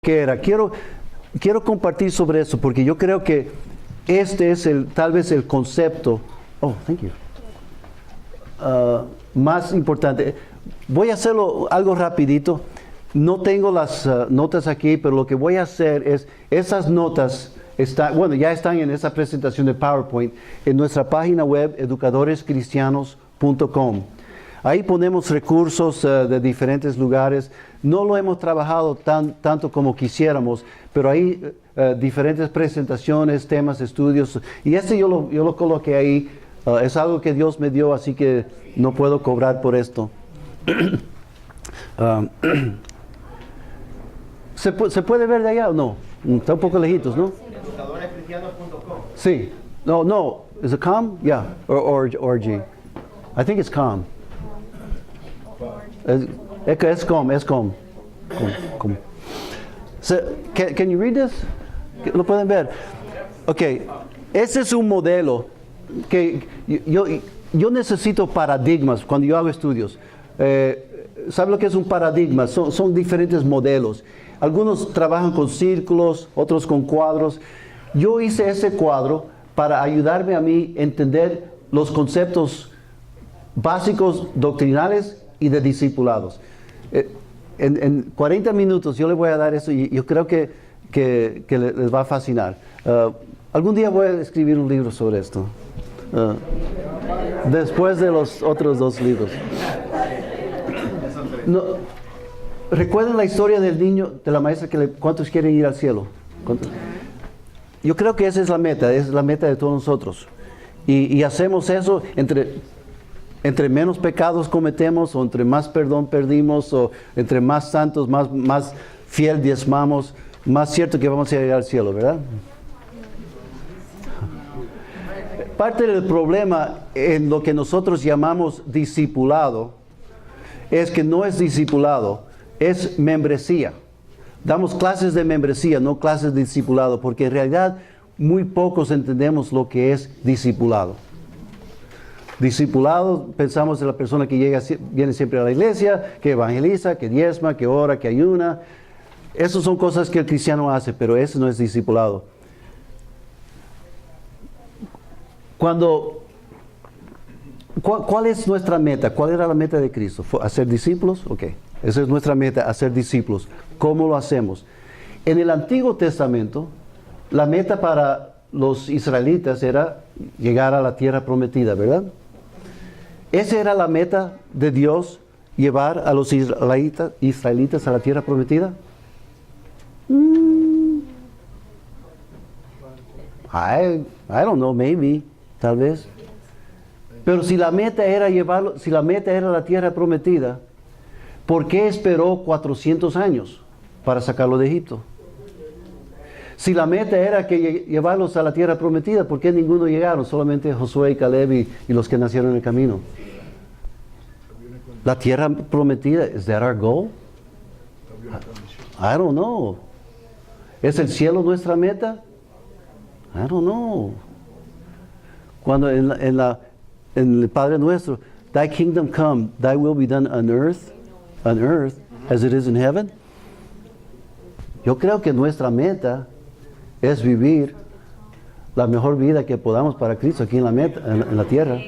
que era. Quiero compartir sobre eso porque yo creo que este es tal vez el concepto. Oh, thank you. Más importante. Voy a hacerlo algo rapidito. No tengo las notas aquí, pero lo que voy a hacer es, esas notas ya están en esa presentación de PowerPoint en nuestra página web educadorescristianos.com. Ahí ponemos recursos de diferentes lugares. No lo hemos trabajado tanto como quisiéramos, pero hay diferentes presentaciones, temas, estudios. Y yo lo coloqué ahí. Es algo que Dios me dio, así que no puedo cobrar por esto. ¿Se puede ver de allá o no? Está un poco lejitos, ¿no? Educadorescristianos.com. Sí. No. Is it com? Yeah. Or G. I think it's com. Es com. So, can you read this? ¿Lo pueden ver? Ok. Ese es un modelo que yo necesito paradigmas cuando yo hago estudios. ¿Sabe lo que es un paradigma? Son diferentes modelos. Algunos trabajan con círculos, otros con cuadros. Yo hice ese cuadro para ayudarme a mí a entender los conceptos básicos doctrinales y de discipulados. En 40 minutos yo les voy a dar eso y yo creo que les va a fascinar. Algún día voy a escribir un libro sobre esto. Después de los otros 2 libros. No, ¿recuerdan la historia del niño, de la maestra cuántos quieren ir al cielo? ¿Cuántos? Yo creo que esa es la meta de todos nosotros. Y hacemos eso entre menos pecados cometemos, o entre más perdón perdimos, o entre más santos, más fiel diezmamos, más cierto que vamos a llegar al cielo, ¿verdad? Parte del problema en lo que nosotros llamamos discipulado es que no es discipulado, es membresía. Damos clases de membresía, no clases de discipulado, porque en realidad muy pocos entendemos lo que es discipulado. Discipulado, pensamos en la persona que viene siempre a la iglesia, que evangeliza, que diezma, que ora, que ayuna. Esas son cosas que el cristiano hace, pero eso no es discipulado. ¿Cuál es nuestra meta? ¿Cuál era la meta de Cristo? ¿Hacer discípulos? Ok, esa es nuestra meta, hacer discípulos. ¿Cómo lo hacemos? En el Antiguo Testamento, la meta para los israelitas era llegar a la tierra prometida, ¿verdad? ¿Esa era la meta de Dios, llevar a los israelitas a la tierra prometida? I don't know, maybe, tal vez. Pero si la meta era si la meta era la tierra prometida, ¿por qué esperó 400 años para sacarlo de Egipto? Si la meta era llevarlos a la tierra prometida, ¿por qué ninguno llegaron? Solamente Josué y Caleb y los que nacieron en el camino. La tierra prometida, ¿is that our goal? I don't know. ¿Es el cielo nuestra meta? I don't know. Cuando en el Padre Nuestro, Thy kingdom come, Thy will be done on earth as it is in heaven. Yo creo que nuestra meta es vivir la mejor vida que podamos para Cristo aquí en la tierra.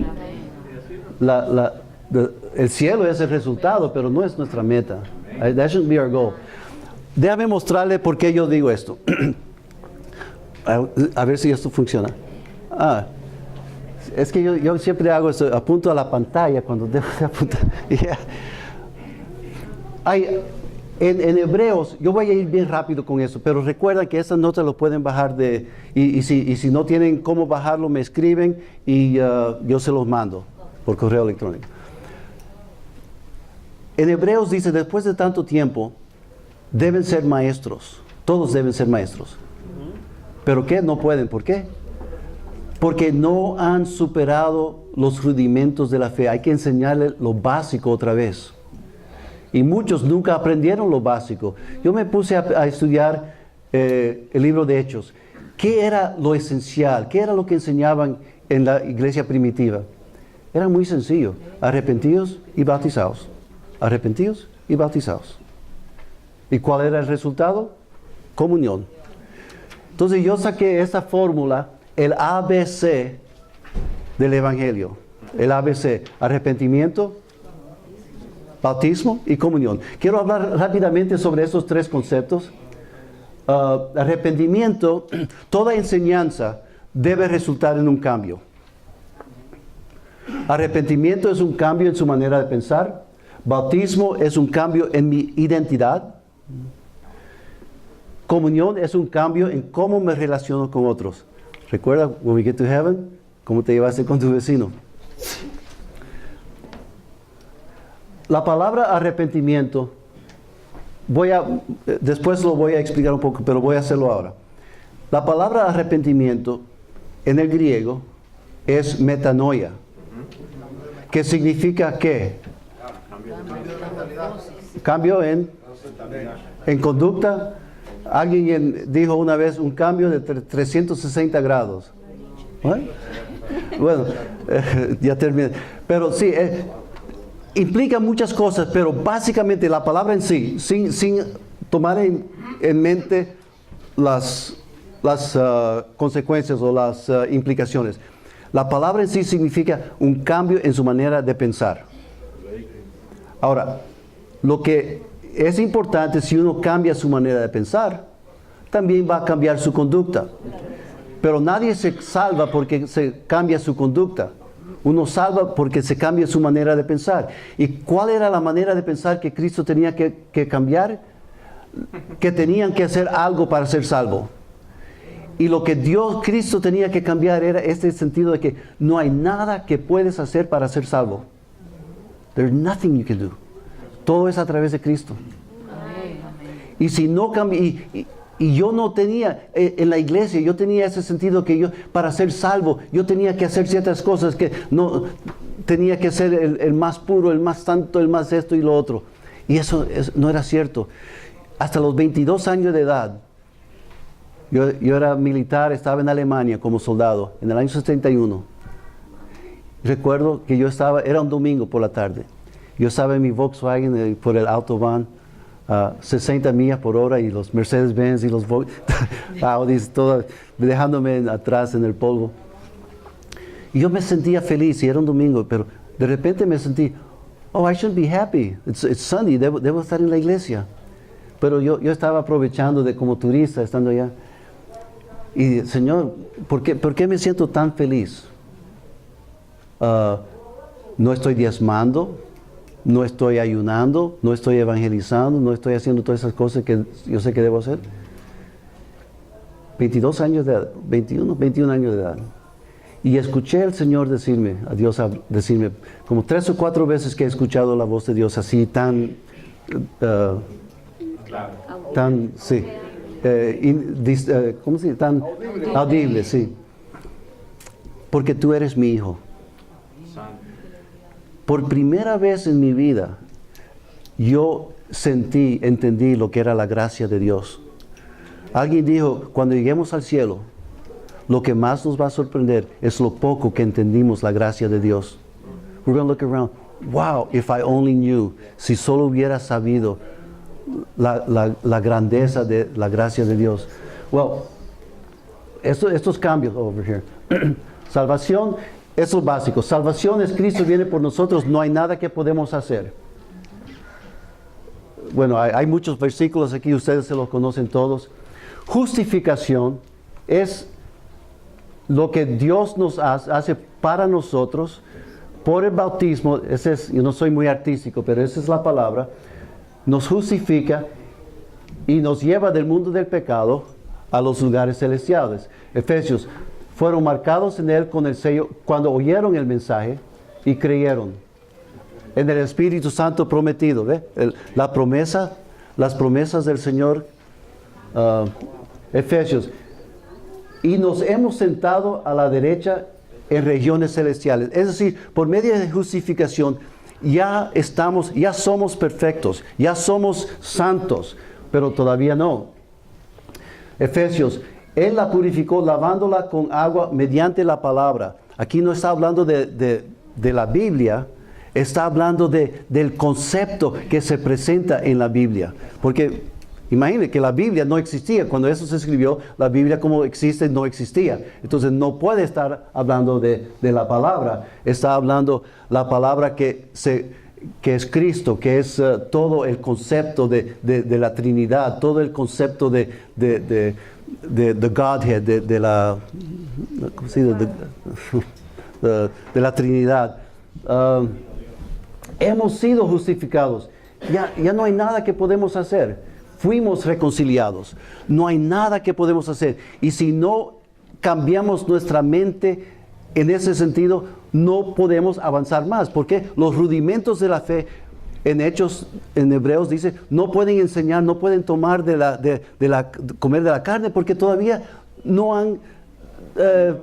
El cielo es el resultado, pero no es nuestra meta. That shouldn't be our goal. Déjame mostrarle por qué yo digo esto. A ver si esto funciona. Es que yo siempre hago esto, apunto a la pantalla cuando debo de apuntar. Yeah. En Hebreos, yo voy a ir bien rápido con eso, pero recuerda que esas notas lo pueden bajar y si no tienen cómo bajarlo, me escriben y yo se los mando por correo electrónico. En Hebreos dice, después de tanto tiempo, deben ser maestros. Todos deben ser maestros. ¿Pero qué? No pueden. ¿Por qué? Porque no han superado los rudimentos de la fe. Hay que enseñarles lo básico otra vez. Y muchos nunca aprendieron lo básico. Yo me puse a estudiar el libro de Hechos. ¿Qué era lo esencial? ¿Qué era lo que enseñaban en la iglesia primitiva? Era muy sencillo. Arrepentidos y bautizados. Arrepentidos y bautizados. ¿Y cuál era el resultado? comunión. Entonces yo saqué esa fórmula, el ABC del Evangelio. El ABC, arrepentimiento, bautismo y comunión. Quiero hablar rápidamente sobre esos tres conceptos. Arrepentimiento, toda enseñanza debe resultar en un cambio. Arrepentimiento es un cambio en su manera de pensar. Bautismo es un cambio en mi identidad. Comunión es un cambio en cómo me relaciono con otros. Recuerda, when we get to heaven, cómo te llevaste con tu vecino. La palabra arrepentimiento, después lo voy a explicar un poco, pero voy a hacerlo ahora. La palabra arrepentimiento en el griego es metanoia, que significa ¿qué? Cambio en conducta. Alguien dijo una vez un cambio de 360 grados. Bueno, ya terminé. Pero sí, implica muchas cosas, pero básicamente la palabra en sí, sin tomar en mente las consecuencias o las implicaciones. La palabra en sí significa un cambio en su manera de pensar. Ahora, lo que es importante, si uno cambia su manera de pensar, también va a cambiar su conducta. Pero nadie se salva porque se cambia su conducta. Uno salva porque se cambia su manera de pensar. ¿Y cuál era la manera de pensar que Cristo tenía que cambiar? Que tenían que hacer algo para ser salvo. Y lo que Cristo tenía que cambiar era este sentido de que no hay nada que puedes hacer para ser salvo. There's nothing you can do. Todo es a través de Cristo. Y si no cambia, y yo no tenía, en la iglesia, yo tenía ese sentido que yo, para ser salvo, yo tenía que hacer ciertas cosas que no, tenía que ser el más puro, el más santo, el más esto y lo otro. Y eso no era cierto. Hasta los 22 años de edad, yo era militar, estaba en Alemania como soldado, en el año 71. Recuerdo que era un domingo por la tarde. Yo estaba en mi Volkswagen por el Autobahn, 60 millas por hora, y los Mercedes-Benz y los Audis, todo dejándome atrás en el polvo. Y yo me sentía feliz, y era un domingo, pero de repente me sentí, I shouldn't be happy. It's Sunday, debo estar en la iglesia. Pero yo estaba aprovechando como turista, estando allá. Y Señor, ¿por qué me siento tan feliz? No estoy diezmando, no estoy ayunando, no estoy evangelizando, no estoy haciendo todas esas cosas que yo sé que debo hacer. 22 años de edad, 21 años de edad. Y escuché al Señor decirme, a Dios decirme, como 3 o 4 veces que he escuchado la voz de Dios así tan, sí, ¿cómo se dice? Tan audible, sí. Porque tú eres mi hijo. Por primera vez en mi vida, yo entendí lo que era la gracia de Dios. Alguien dijo, cuando lleguemos al cielo, lo que más nos va a sorprender es lo poco que entendimos la gracia de Dios. We're going to look around. Wow, if I only knew. Si solo hubiera sabido la grandeza de la gracia de Dios. Well, estos cambios over here. Salvación. Eso es básico. Salvación es Cristo viene por nosotros. No hay nada que podemos hacer. Bueno, hay muchos versículos aquí. Ustedes se los conocen todos. Justificación es lo que Dios nos hace para nosotros por el bautismo. Yo no soy muy artístico, pero esa es la palabra. Nos justifica y nos lleva del mundo del pecado a los lugares celestiales. Efesios. Fueron marcados en Él con el sello cuando oyeron el mensaje y creyeron en el Espíritu Santo prometido. ¿Ve? Las promesas del Señor. Efesios. Y nos hemos sentado a la derecha en regiones celestiales. Es decir, por medio de justificación ya somos perfectos, ya somos santos, pero todavía no. Efesios. Él la purificó lavándola con agua mediante la palabra. Aquí no está hablando de la Biblia, está hablando del concepto que se presenta en la Biblia. Porque Imagine que la Biblia no existía. Cuando eso se escribió, la Biblia como existe no existía. Entonces no puede estar hablando de la palabra. Está hablando la palabra que es Cristo, que es todo el concepto de la Trinidad, todo el concepto de Godhead, de la, ¿cómo se dice? De la Trinidad. Hemos sido justificados. Ya no hay nada que podemos hacer. Fuimos reconciliados. No hay nada que podemos hacer. Y si no cambiamos nuestra mente en ese sentido, no podemos avanzar más. Porque los rudimentos de la fe, en Hechos, en Hebreos dice, no pueden enseñar, no pueden tomar comer de la carne, porque todavía no han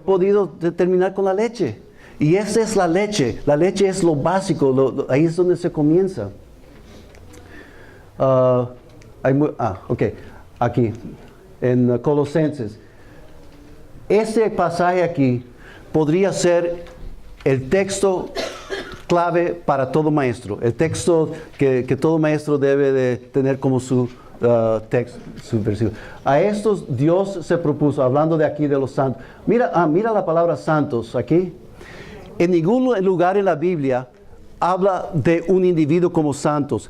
podido terminar con la leche. Y esa es la leche. La leche es lo básico. Ahí es donde se comienza. Ok, aquí, en Colosenses. Ese pasaje aquí podría ser el texto clave para todo maestro, el texto que todo maestro debe de tener como su texto, su versículo. A estos Dios se propuso, hablando de aquí de los santos. Mira la palabra santos aquí. En ningún lugar en la Biblia habla de un individuo como santos.